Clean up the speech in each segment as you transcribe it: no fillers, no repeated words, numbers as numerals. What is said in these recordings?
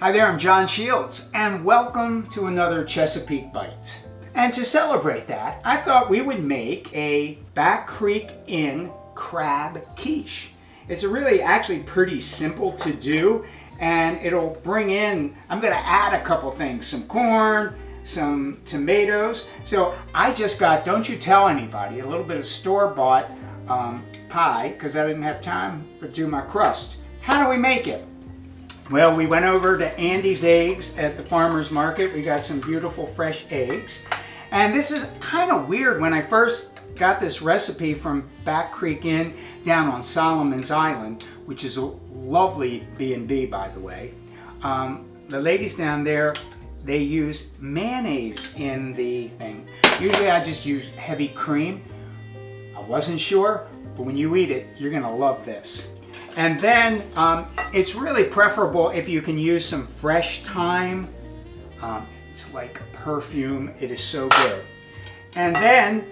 Hi there, I'm John Shields, and welcome to another Chesapeake Bite. And to celebrate that, I thought we would make a Back Creek Inn crab quiche. It's really actually pretty simple to do, and it'll bring in, I'm gonna add a couple things, some corn, some tomatoes. So I just got, don't you tell anybody, a little bit of store-bought pie, because I didn't have time to do my crust. How do we make it? Well, we went over to Andy's Eggs at the farmer's market. We got some beautiful fresh eggs. And this is kind of weird. When I first got this recipe from Back Creek Inn down on Solomon's Island, which is a lovely B&B, by the way. The ladies down there, they use mayonnaise in the thing. Usually I just use heavy cream. I wasn't sure, but when you eat it, you're gonna love this. And then it's really preferable if you can use some fresh thyme. It's like perfume. It is so good. And then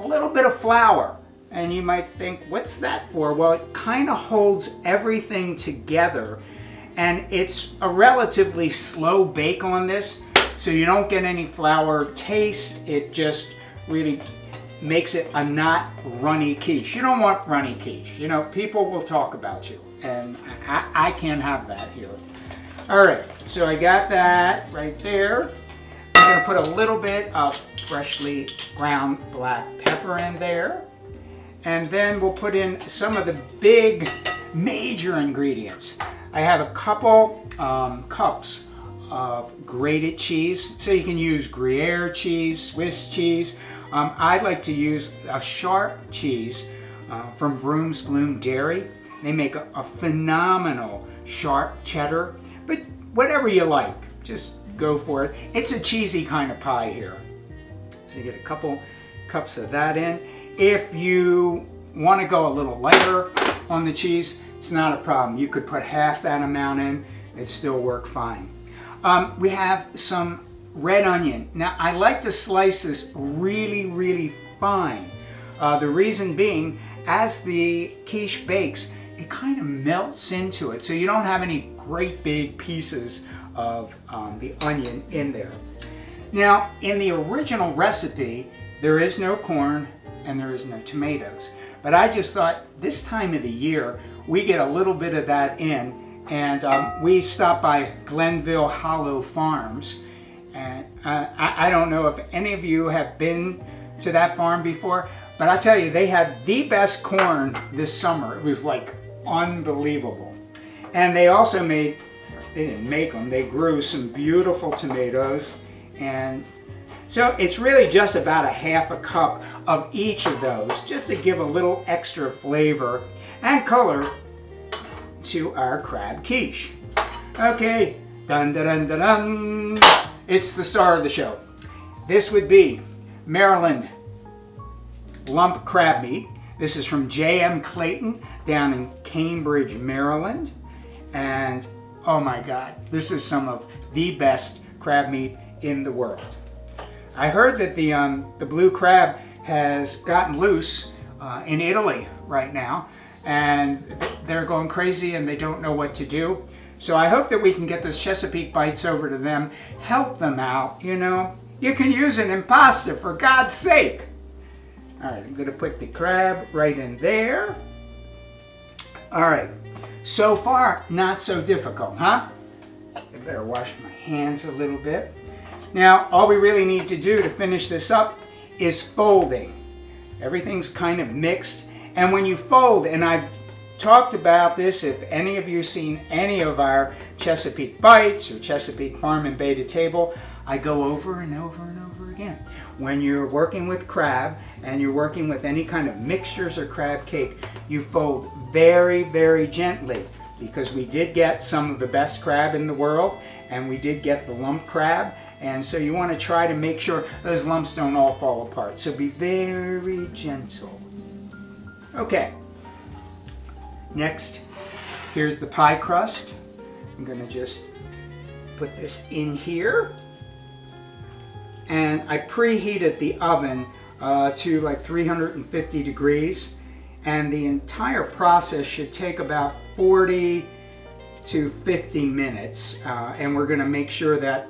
a little bit of flour. And you might think, what's that for? Well, it kind of holds everything together. And it's a relatively slow bake on this, so you don't get any flour taste. It just really makes it a not runny quiche. You don't want runny quiche. You know, people will talk about you, and I can't have that here. All right, so I got that right there. I'm gonna put a little bit of freshly ground black pepper in there, and then we'll put in some of the big major ingredients. I have a couple cups of grated cheese, so you can use Gruyere cheese, Swiss cheese. I like to use a sharp cheese from Vroom's Bloom Dairy. They make a phenomenal sharp cheddar, but whatever you like, just go for it. It's a cheesy kind of pie here. So you get a couple cups of that in. If you want to go a little lighter on the cheese, it's not a problem. You could put half that amount in, it'd still work fine. We have some red onion. Now, I like to slice this really, really fine. The reason being, as the quiche bakes, it kind of melts into it, so you don't have any great big pieces of the onion in there. Now, in the original recipe, there is no corn and there is no tomatoes. But I just thought this time of the year, we get a little bit of that in, and we stopped by Glenville Hollow Farms. And I don't know if any of you have been to that farm before, but I tell you, they had the best corn this summer. It was like unbelievable. And they also made, they didn't make them, they grew some beautiful tomatoes. And so it's really just about a half a cup of each of those, just to give a little extra flavor and color to our crab quiche. Okay, dun dun dun dun dun. It's the star of the show. This would be Maryland lump crab meat. This is from J.M. Clayton down in Cambridge, Maryland. And oh my God, this is some of the best crab meat in the world. I heard that the blue crab has gotten loose in Italy right now, and they're going crazy and they don't know what to do. So I hope that we can get this Chesapeake Bites over to them, help them out, you know. You can use it in pasta, for God's sake. All right, I'm gonna put the crab right in there. All right, so far, not so difficult, huh? I better wash my hands a little bit. Now, all we really need to do to finish this up is folding. Everything's kind of mixed, and when you fold, and I've talked about this, if any of you seen any of our Chesapeake Bites or Chesapeake Farm and Bay to Table, I go over and over and over again. When you're working with crab and you're working with any kind of mixtures or crab cake, you fold very, very gently, because we did get some of the best crab in the world, and we did get the lump crab, and so you want to try to make sure those lumps don't all fall apart. So be very gentle. Okay. Next, here's the pie crust. I'm gonna just put this in here. And I preheated the oven to like 350 degrees. And the entire process should take about 40 to 50 minutes. And we're gonna make sure that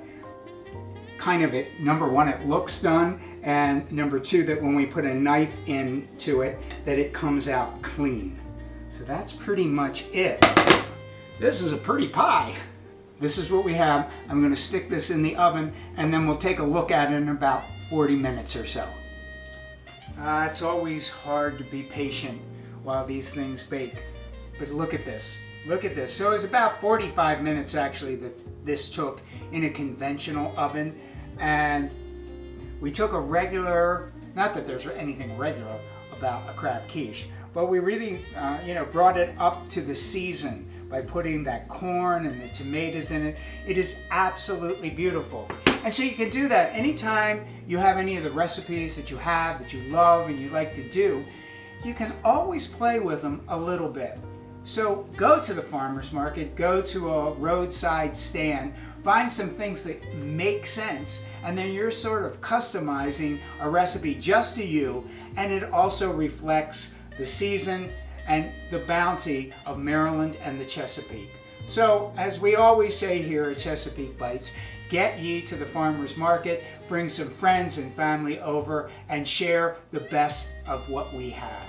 number one, it looks done, and number two, that when we put a knife into it, that it comes out clean. So that's pretty much it. This is a pretty pie. This is what we have. I'm gonna stick this in the oven, and then we'll take a look at it in about 40 minutes or so. It's always hard to be patient while these things bake. But look at this. Look at this. So it's about 45 minutes actually that this took in a conventional oven. And we took a regular, not that there's anything regular about a crab quiche, but we really, brought it up to the season by putting that corn and the tomatoes in it. It is absolutely beautiful. And so you can do that anytime you have any of the recipes that you have, that you love and you like to do. You can always play with them a little bit. So go to the farmer's market, go to a roadside stand, find some things that make sense, and then you're sort of customizing a recipe just to you, and it also reflects the season and the bounty of Maryland and the Chesapeake. So, as we always say here at Chesapeake Bites, get ye to the farmer's market, bring some friends and family over, and share the best of what we have.